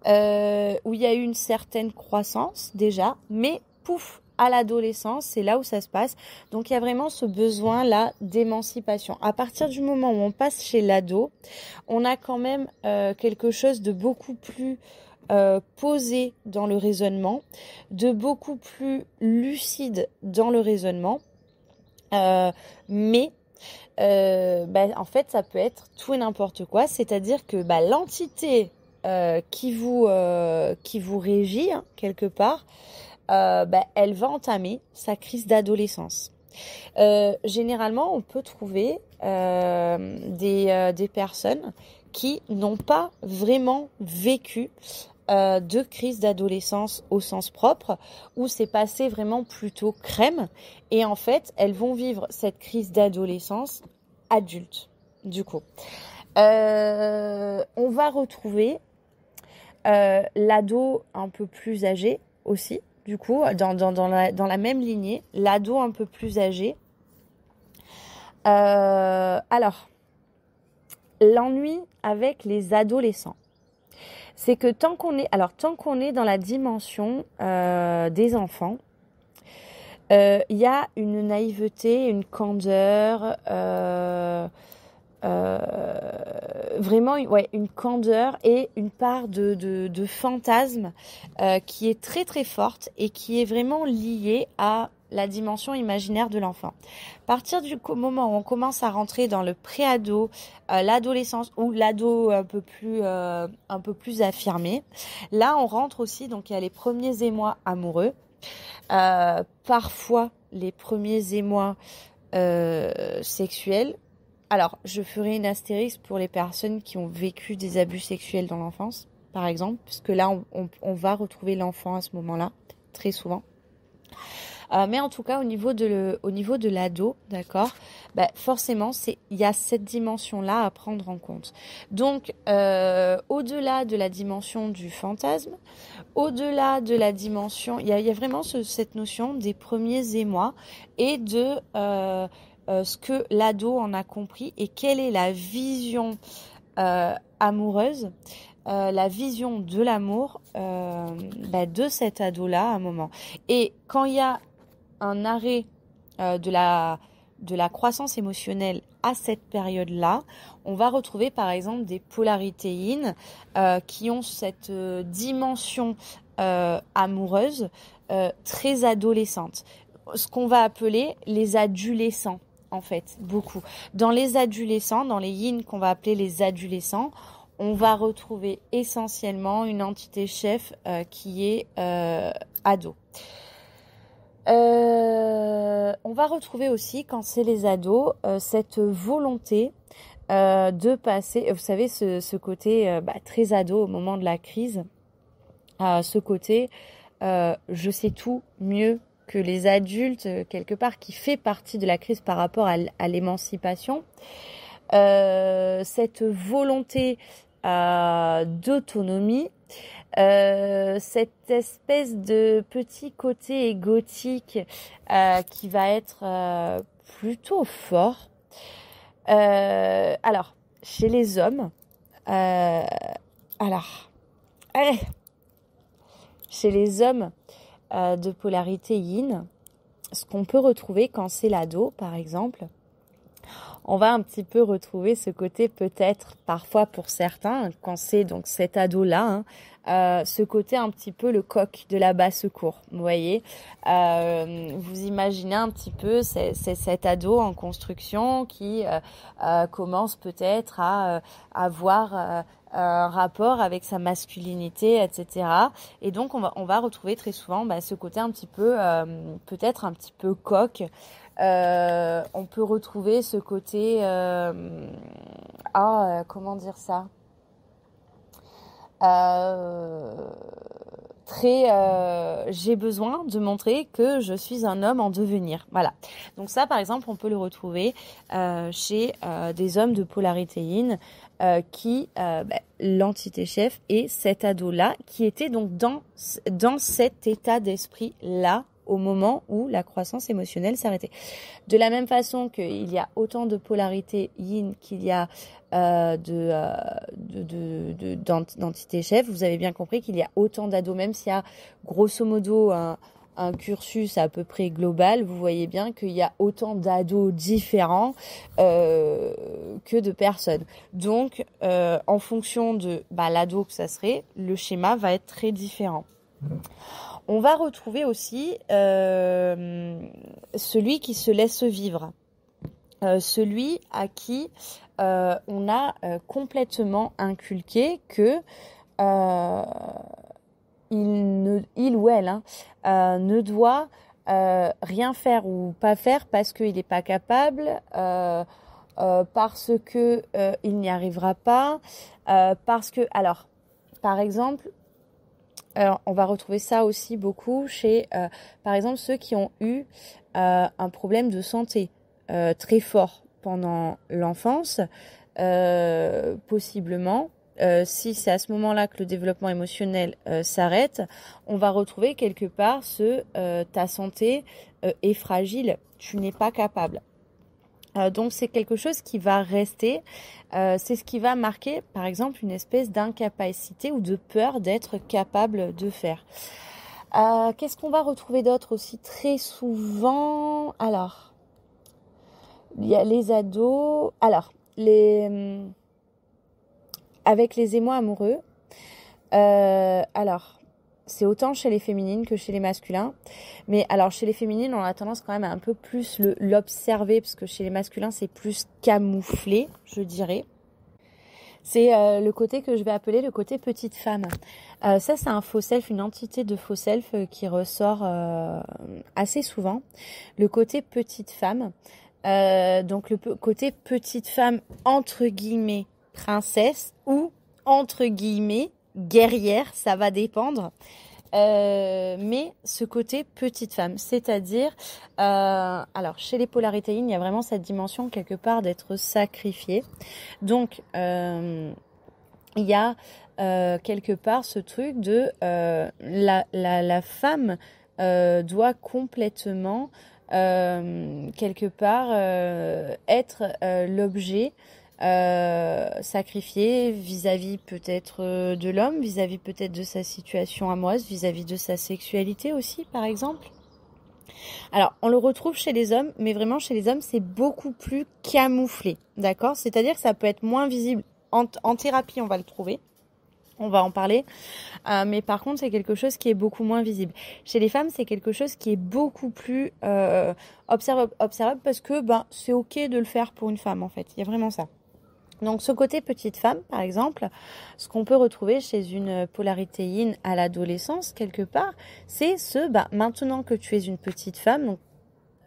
où il y a eu une certaine croissance déjà, mais pouf, à l'adolescence, c'est là où ça se passe. Donc il y a vraiment ce besoin-là d'émancipation. À partir du moment où on passe chez l'ado, on a quand même quelque chose de beaucoup plus posé dans le raisonnement, de beaucoup plus lucide dans le raisonnement, mais en fait ça peut être tout et n'importe quoi, c'est-à-dire que l'entité qui vous régit, hein, quelque part, elle va entamer sa crise d'adolescence. Généralement, on peut trouver des personnes qui n'ont pas vraiment vécu de crise d'adolescence au sens propre, où c'est passé vraiment plutôt crème, et en fait, elles vont vivre cette crise d'adolescence adulte, du coup. On va retrouver l'ado un peu plus âgé aussi, du coup, dans la même lignée, l'ado un peu plus âgé. Alors, l'ennui avec les adolescents. C'est que tant qu'on est dans la dimension des enfants, il y a une naïveté, une candeur, vraiment une candeur et une part de fantasme qui est très très forte et qui est vraiment liée à la dimension imaginaire de l'enfant. À partir du moment où on commence à rentrer dans le préado, l'adolescence ou l'ado un peu plus affirmé, là on rentre aussi, donc il y a les premiers émois amoureux, parfois les premiers émois sexuels. Alors, je ferai une astérisque pour les personnes qui ont vécu des abus sexuels dans l'enfance, par exemple, parce que là, on va retrouver l'enfant à ce moment-là, très souvent. Mais en tout cas, au niveau de l'ado, d'accord, forcément, il y a cette dimension-là à prendre en compte. Donc, au-delà de la dimension du fantasme, au-delà de la dimension, il y a vraiment cette notion des premiers émois et de ce que l'ado en a compris et quelle est la vision amoureuse, la vision de l'amour de cet ado-là à un moment. Et quand il y a un arrêt de la croissance émotionnelle à cette période-là, on va retrouver par exemple des polarités yin qui ont cette dimension amoureuse très adolescente. Ce qu'on va appeler les adolescents, en fait, beaucoup. Dans les adolescents, dans les yin qu'on va appeler les adolescents, on va retrouver essentiellement une entité chef qui est ado. On va retrouver aussi, quand c'est les ados, cette volonté de passer, vous savez, ce côté très ado au moment de la crise, ce côté je sais tout mieux que les adultes, quelque part, qui fait partie de la crise par rapport à l'émancipation. Cette volonté d'autonomie, cette espèce de petit côté égotique qui va être plutôt fort. Alors, chez les hommes, chez les hommes de polarité yin, ce qu'on peut retrouver quand c'est l'ado, par exemple, on va un petit peu retrouver ce côté peut-être parfois pour certains, quand c'est donc cet ado-là, ce côté un petit peu le coq de la basse-cour, vous voyez. Vous imaginez un petit peu c'est cet ado en construction qui commence peut-être à avoir un rapport avec sa masculinité, etc. Et donc on va retrouver très souvent ce côté un petit peu, peut-être un petit peu coq. On peut retrouver ce côté comment dire ça, très j'ai besoin de montrer que je suis un homme en devenir. Voilà. Donc ça, par exemple, on peut le retrouver chez des hommes de polarité yin qui l'entité chef est cet ado-là qui était donc dans cet état d'esprit-là au moment où la croissance émotionnelle s'arrêtait. De la même façon qu'il y a autant de polarité yin qu'il y a d'entités chefs, vous avez bien compris qu'il y a autant d'ados, même s'il y a grosso modo un cursus à peu près global, vous voyez bien qu'il y a autant d'ados différents que de personnes. Donc, en fonction de l'ado que ça serait, le schéma va être très différent. On va retrouver aussi celui qui se laisse vivre, celui à qui on a complètement inculqué que il ou elle ne doit rien faire ou pas faire parce qu'il n'est pas capable, parce que il n'y arrivera pas, parce que, alors, par exemple, on va retrouver ça aussi beaucoup chez, par exemple, ceux qui ont eu un problème de santé très fort pendant l'enfance, possiblement. Si c'est à ce moment-là que le développement émotionnel s'arrête, on va retrouver quelque part ta santé est fragile, tu n'es pas capable. Donc c'est quelque chose qui va rester, c'est ce qui va marquer par exemple une espèce d'incapacité ou de peur d'être capable de faire. Qu'est-ce qu'on va retrouver d'autre aussi très souvent? Alors, il y a les ados, avec les émois amoureux, alors c'est autant chez les féminines que chez les masculins. Mais alors, chez les féminines, on a tendance quand même à un peu plus l'observer, parce que chez les masculins, c'est plus camouflé, je dirais. C'est le côté que je vais appeler le côté petite femme. Ça, c'est un faux self, une entité de faux self qui ressort assez souvent. Le côté petite femme. Donc, le côté petite femme, entre guillemets, princesse, ou, entre guillemets, guerrière, ça va dépendre. Mais ce côté petite femme, c'est-à-dire, alors chez les polarités yin, il y a vraiment cette dimension quelque part d'être sacrifiée. Donc, il y a quelque part ce truc de la femme doit complètement quelque part être l'objet sacrifié vis-à-vis peut-être de l'homme, vis-à-vis peut-être de sa situation amoureuse, vis-à-vis de sa sexualité aussi, par exemple. Alors, on le retrouve chez les hommes, mais vraiment chez les hommes, c'est beaucoup plus camouflé, d'accord? C'est-à-dire que ça peut être moins visible. En thérapie, on va le trouver. On va en parler, mais par contre c'est quelque chose qui est beaucoup moins visible. Chez les femmes, c'est quelque chose qui est beaucoup plus observable parce que c'est ok de le faire pour une femme en fait. Il y a vraiment ça. Donc ce côté petite femme, par exemple, ce qu'on peut retrouver chez une polarité yin à l'adolescence quelque part, c'est maintenant que tu es une petite femme, donc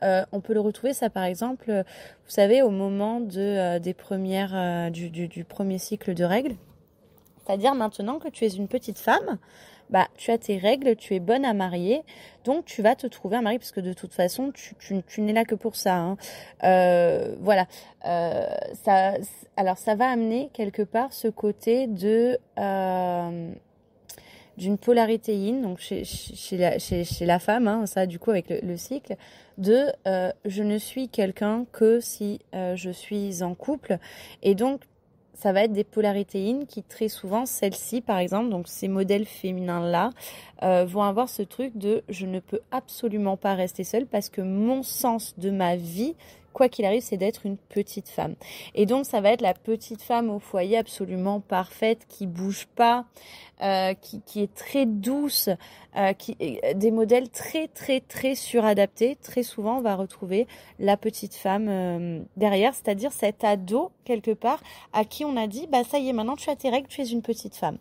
on peut le retrouver ça par exemple, vous savez au moment des premières du premier cycle de règles. C'est-à-dire maintenant que tu es une petite femme, tu as tes règles, tu es bonne à marier, donc tu vas te trouver un mari parce que de toute façon tu n'es là que pour ça. Hein. Voilà. Alors ça va amener quelque part ce côté de d'une polarité yin, donc chez la femme, hein, ça du coup avec le cycle, de je ne suis quelqu'un que si je suis en couple, et donc ça va être des polarités yin qui très souvent, celles-ci par exemple, donc ces modèles féminins-là, vont avoir ce truc de je ne peux absolument pas rester seule parce que mon sens de ma vie, quoi qu'il arrive, c'est d'être une petite femme. Et donc ça va être la petite femme au foyer absolument parfaite, qui bouge pas, qui est très douce, des modèles très très très suradaptés. Très souvent on va retrouver la petite femme derrière, c'est-à-dire cet ado quelque part à qui on a dit ça y est, maintenant tu as tes règles, tu es une petite femme.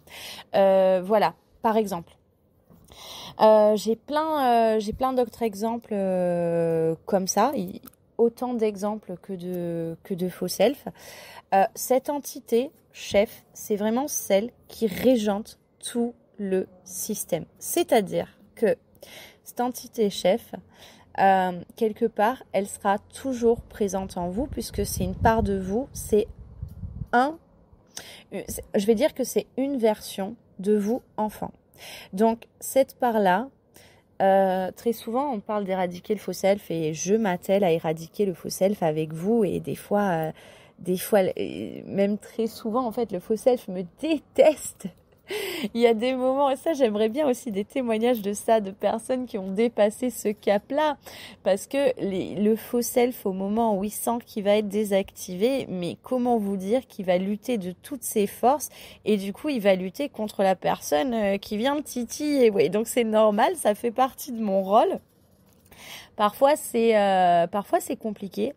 Voilà, par exemple. J'ai plein d'autres exemples comme ça, autant d'exemples que de faux self. Cette entité chef, c'est vraiment celle qui régente tout le système. C'est-à-dire que cette entité chef, quelque part, elle sera toujours présente en vous puisque c'est une part de vous, je vais dire que c'est une version de vous enfant. Donc cette part-là, très souvent on parle d'éradiquer le faux self et je m'attelle à éradiquer le faux self avec vous, et des fois même très souvent en fait le faux self me déteste. Il y a des moments, et ça j'aimerais bien aussi des témoignages de ça, de personnes qui ont dépassé ce cap-là, parce que le faux self, au moment où il sent qu'il va être désactivé, mais comment vous dire qu'il va lutter de toutes ses forces, et du coup il va lutter contre la personne qui vient le titiller. Oui, donc c'est normal, ça fait partie de mon rôle. Parfois c'est compliqué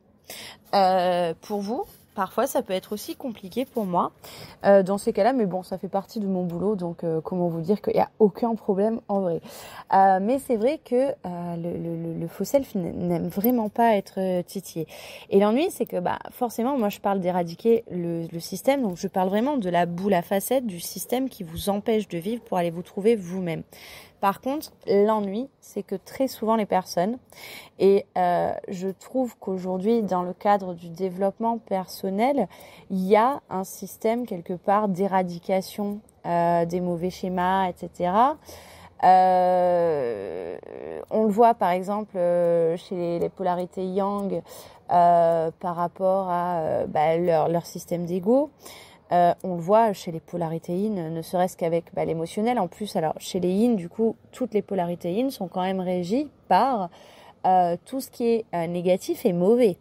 pour vous. Parfois, ça peut être aussi compliqué pour moi dans ces cas-là, mais bon, ça fait partie de mon boulot, donc comment vous dire qu'il n'y a aucun problème en vrai. Mais c'est vrai que le faux self n'aime vraiment pas être titillé. Et l'ennui, c'est que forcément, moi je parle d'éradiquer le système, donc je parle vraiment de la boule à facettes du système qui vous empêche de vivre pour aller vous trouver vous-même. Par contre, l'ennui, c'est que très souvent les personnes, et je trouve qu'aujourd'hui, dans le cadre du développement personnel, il y a un système quelque part d'éradication des mauvais schémas, etc., On le voit par exemple chez les polarités yang par rapport à leur système d'ego. On le voit chez les polarités yin, ne serait-ce qu'avec l'émotionnel. En plus, alors chez les yin, du coup, toutes les polarités yin sont quand même régies par tout ce qui est négatif et mauvais.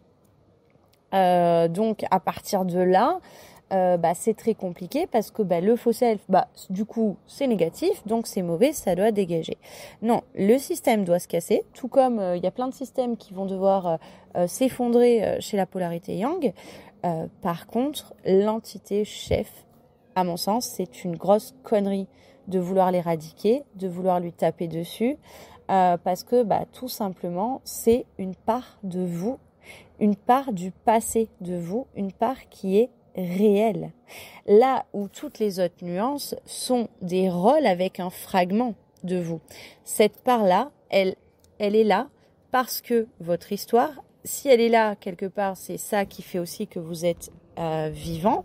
Donc à partir de là, c'est très compliqué parce que le faux self, du coup, c'est négatif, donc c'est mauvais, ça doit dégager. Non, le système doit se casser, tout comme il y a plein de systèmes qui vont devoir s'effondrer chez la polarité yang. Par contre, l'entité chef, à mon sens, c'est une grosse connerie de vouloir l'éradiquer, de vouloir lui taper dessus, parce que tout simplement, c'est une part de vous, une part du passé de vous, une part qui est réelle. Là où toutes les autres nuances sont des rôles avec un fragment de vous. Cette part-là, elle est là parce que votre histoire, si elle est là quelque part, c'est ça qui fait aussi que vous êtes vivant.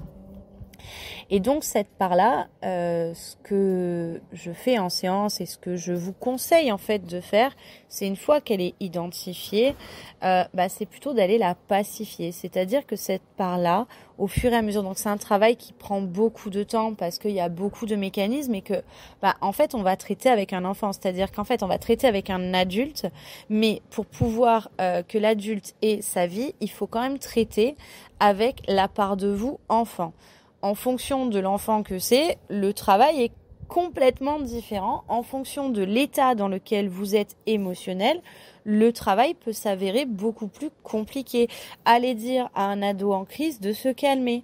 Et donc cette part-là, ce que je fais en séance et ce que je vous conseille en fait de faire, c'est une fois qu'elle est identifiée, c'est plutôt d'aller la pacifier. C'est-à-dire que cette part-là, au fur et à mesure, donc c'est un travail qui prend beaucoup de temps parce qu'il y a beaucoup de mécanismes et que, en fait, on va traiter avec un enfant. C'est-à-dire qu'en fait, on va traiter avec un adulte, mais pour pouvoir que l'adulte ait sa vie, il faut quand même traiter avec la part de vous enfant. En fonction de l'enfant que c'est, le travail est complètement différent. En fonction de l'état dans lequel vous êtes émotionnel, le travail peut s'avérer beaucoup plus compliqué. Allez dire à un ado en crise de se calmer.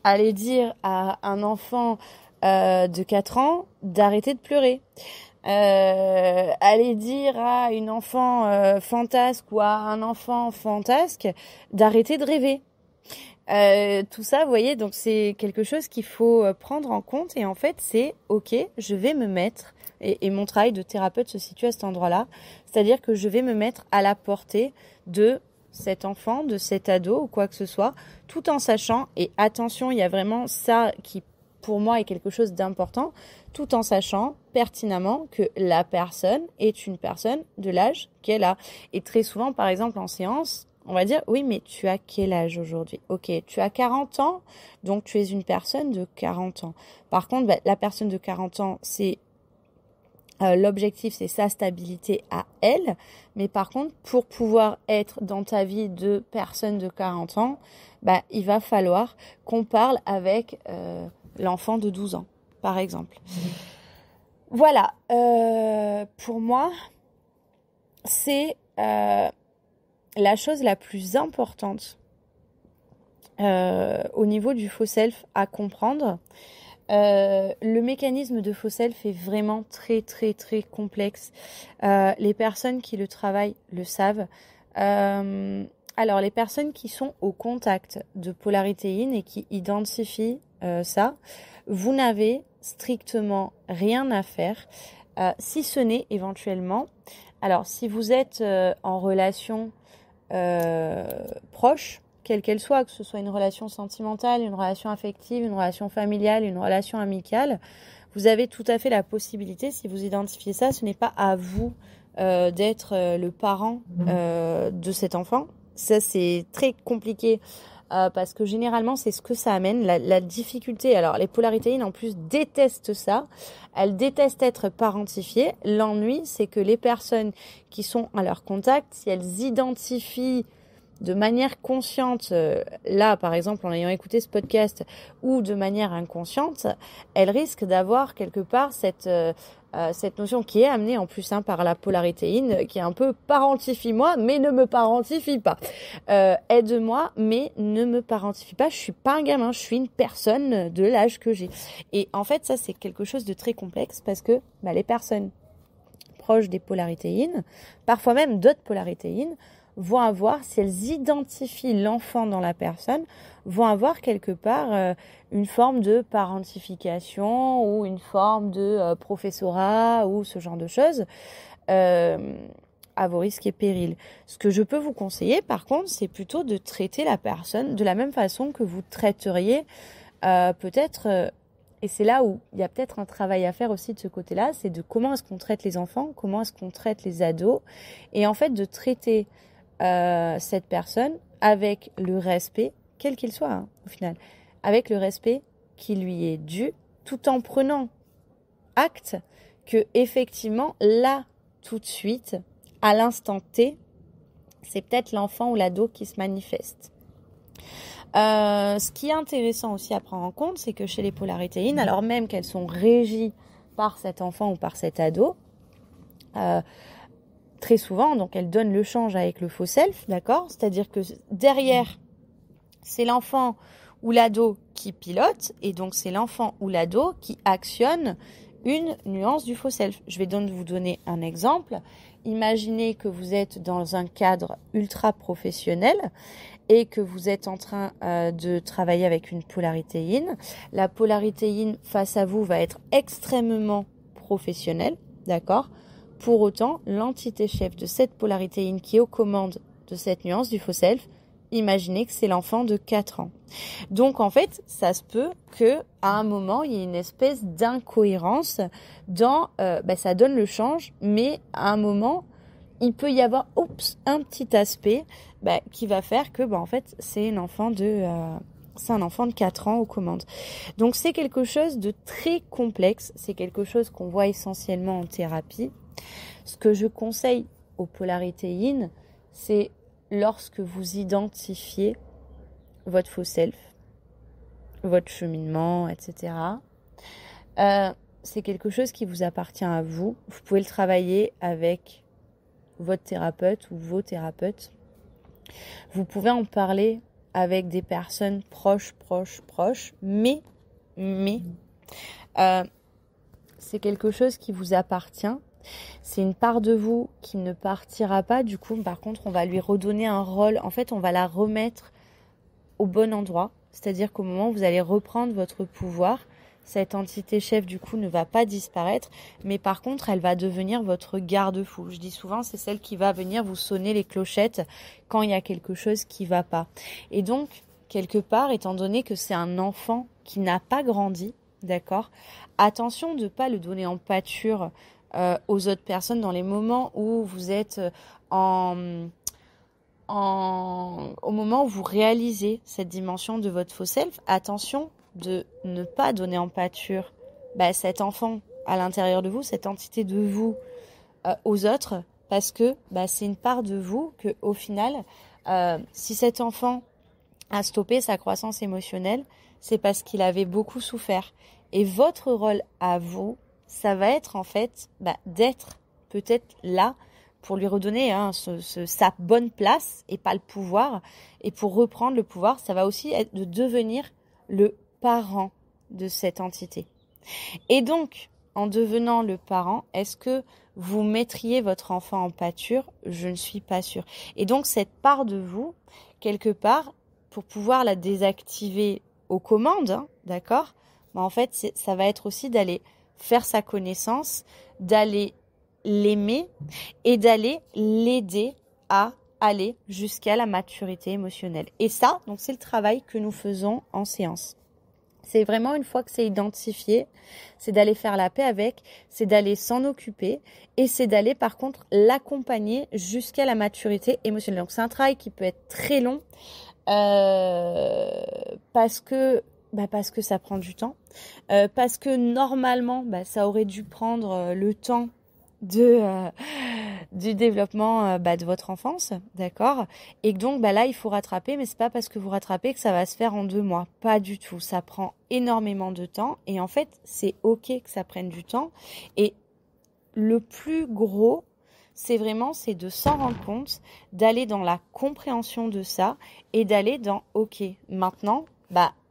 Allez dire à un enfant de 4 ans d'arrêter de pleurer. Allez dire à une enfant fantasque ou à un enfant fantasque d'arrêter de rêver. Tout ça, vous voyez, donc c'est quelque chose qu'il faut prendre en compte et en fait c'est ok, je vais me mettre, et mon travail de thérapeute se situe à cet endroit-là, c'est-à-dire que je vais me mettre à la portée de cet enfant, de cet ado ou quoi que ce soit, tout en sachant, et attention, il y a vraiment ça qui pour moi est quelque chose d'important, tout en sachant pertinemment que la personne est une personne de l'âge qu'elle a. Et très souvent, par exemple en séance, on va dire, oui, mais tu as quel âge aujourd'hui? Ok, tu as 40 ans, donc tu es une personne de 40 ans. Par contre, la personne de 40 ans, c'est l'objectif, c'est sa stabilité à elle. Mais par contre, pour pouvoir être dans ta vie de personne de 40 ans, il va falloir qu'on parle avec l'enfant de 12 ans, par exemple. Voilà, pour moi, c'est la chose la plus importante au niveau du faux self à comprendre. Le mécanisme de faux self est vraiment très très très complexe. Les personnes qui le travaillent le savent. Alors les personnes qui sont au contact de polarité yin et qui identifient ça, vous n'avez strictement rien à faire, si ce n'est éventuellement, alors si vous êtes en relation proche, quelle qu'elle soit, que ce soit une relation sentimentale, une relation affective, une relation familiale, une relation amicale, vous avez tout à fait la possibilité, si vous identifiez ça, ce n'est pas à vous d'être le parent de cet enfant. Ça, c'est très compliqué parce que généralement, c'est ce que ça amène, la difficulté. Alors, les polarités yin, en plus, détestent ça. Elles détestent être parentifiées. L'ennui, c'est que les personnes qui sont à leur contact, si elles identifient de manière consciente, là par exemple en ayant écouté ce podcast, ou de manière inconsciente, elles risquent d'avoir quelque part cette notion qui est amenée en plus par la polarité yin, qui est un peu parentifie-moi, mais ne me parentifie pas. Aide-moi, mais ne me parentifie pas. Je suis pas un gamin, je suis une personne de l'âge que j'ai. Et en fait, ça c'est quelque chose de très complexe parce que les personnes proches des polarités yin, parfois même d'autres polarités yin, vont avoir, si elles identifient l'enfant dans la personne, vont avoir quelque part une forme de parentification ou une forme de professorat ou ce genre de choses à vos risques et périls. Ce que je peux vous conseiller, par contre, c'est plutôt de traiter la personne de la même façon que vous traiteriez peut-être Et c'est là où il y a peut-être un travail à faire aussi de ce côté-là, c'est de comment est-ce qu'on traite les enfants, comment est-ce qu'on traite les ados, et en fait de traiter cette personne avec le respect, quel qu'il soit au final, avec le respect qui lui est dû, tout en prenant acte que effectivement là, tout de suite, à l'instant T, c'est peut-être l'enfant ou l'ado qui se manifeste. Ce qui est intéressant aussi à prendre en compte, c'est que chez les polarités yin, alors même qu'elles sont régies par cet enfant ou par cet ado, très souvent, donc elles donnent le change avec le faux self, d'accord ? C'est-à-dire que derrière, c'est l'enfant ou l'ado qui pilote, et donc c'est l'enfant ou l'ado qui actionne une nuance du faux self. Je vais donc vous donner un exemple. Imaginez que vous êtes dans un cadre ultra professionnel et que vous êtes en train de travailler avec une polarité yin. La polarité yin face à vous va être extrêmement professionnelle, d'accord ? Pour autant, l'entité chef de cette polarité yin qui est aux commandes de cette nuance du faux self, imaginez que c'est l'enfant de 4 ans. Donc en fait, ça se peut que à un moment, il y ait une espèce d'incohérence dans ça donne le change, mais à un moment, il peut y avoir un petit aspect qui va faire que en fait, c'est un enfant de 4 ans aux commandes. Donc c'est quelque chose de très complexe, c'est quelque chose qu'on voit essentiellement en thérapie. Ce que je conseille aux polarités yin, c'est lorsque vous identifiez votre faux self, votre cheminement, etc. C'est quelque chose qui vous appartient à vous. Vous pouvez le travailler avec votre thérapeute ou vos thérapeutes. Vous pouvez en parler avec des personnes proches, mais c'est quelque chose qui vous appartient. C'est une part de vous qui ne partira pas. Du coup, par contre, on va lui redonner un rôle. En fait, on va la remettre au bon endroit. C'est-à-dire qu'au moment où vous allez reprendre votre pouvoir, cette entité chef, du coup, ne va pas disparaître. Mais par contre, elle va devenir votre garde-fou. Je dis souvent, c'est celle qui va venir vous sonner les clochettes quand il y a quelque chose qui ne va pas. Et donc, quelque part, étant donné que c'est un enfant qui n'a pas grandi, d'accord, attention de ne pas le donner en pâture aux autres personnes dans les moments où vous êtes au moment où vous réalisez cette dimension de votre faux self. Attention de ne pas donner en pâture cet enfant à l'intérieur de vous, cette entité de vous aux autres, parce que c'est une part de vous que au final, si cet enfant a stoppé sa croissance émotionnelle, c'est parce qu'il avait beaucoup souffert. Et votre rôle à vous, ça va être en fait d'être peut-être là pour lui redonner sa bonne place et pas le pouvoir. Et pour reprendre le pouvoir, ça va aussi être de devenir le parent de cette entité. Et donc, en devenant le parent, est-ce que vous mettriez votre enfant en pâture ? Je ne suis pas sûre. Et donc, cette part de vous, quelque part, pour pouvoir la désactiver aux commandes, d'accord ? En fait, ça va être aussi d'aller faire sa connaissance, d'aller l'aimer et d'aller l'aider à aller jusqu'à la maturité émotionnelle. Et ça, donc c'est le travail que nous faisons en séance. C'est vraiment une fois que c'est identifié, c'est d'aller faire la paix avec, c'est d'aller s'en occuper et c'est d'aller par contre l'accompagner jusqu'à la maturité émotionnelle. Donc c'est un travail qui peut être très long parce que ça prend du temps, parce que normalement ça aurait dû prendre le temps du développement de votre enfance, d'accord ? Et donc là il faut rattraper, mais c'est pas parce que vous rattrapez que ça va se faire en 2 mois, pas du tout. Ça prend énormément de temps et en fait c'est ok que ça prenne du temps. Et le plus gros, c'est de s'en rendre compte, d'aller dans la compréhension de ça et d'aller dans ok, maintenant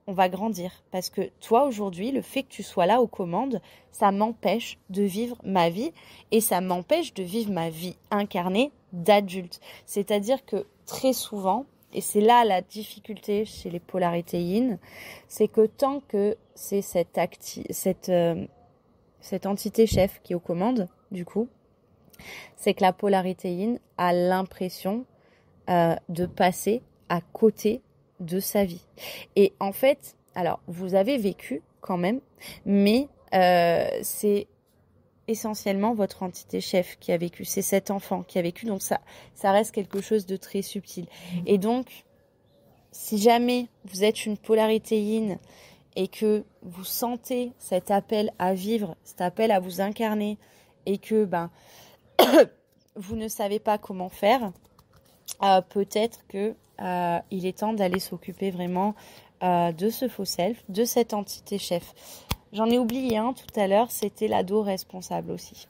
on va grandir. Parce que toi, aujourd'hui, le fait que tu sois là aux commandes, ça m'empêche de vivre ma vie et ça m'empêche de vivre ma vie incarnée d'adulte. C'est-à-dire que très souvent, et c'est là la difficulté chez les polarités yin, c'est que tant que c'est cette entité chef qui est aux commandes, du coup, c'est que la polarité yin a l'impression de passer à côté de sa vie. Et en fait, alors, vous avez vécu quand même, mais c'est essentiellement votre entité chef qui a vécu, c'est cet enfant qui a vécu, donc ça reste quelque chose de très subtil. Et donc, si jamais vous êtes une polarité yin et que vous sentez cet appel à vivre, cet appel à vous incarner, et que vous ne savez pas comment faire, peut-être que il est temps d'aller s'occuper vraiment de ce faux self, de cette entité chef. J'en ai oublié un tout à l'heure, c'était l'ado responsable aussi.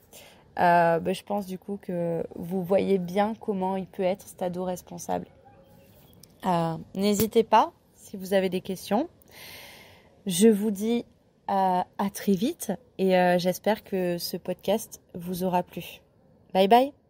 Je pense du coup que vous voyez bien comment il peut être cet ado responsable. N'hésitez pas si vous avez des questions. Je vous dis à très vite et j'espère que ce podcast vous aura plu. Bye bye.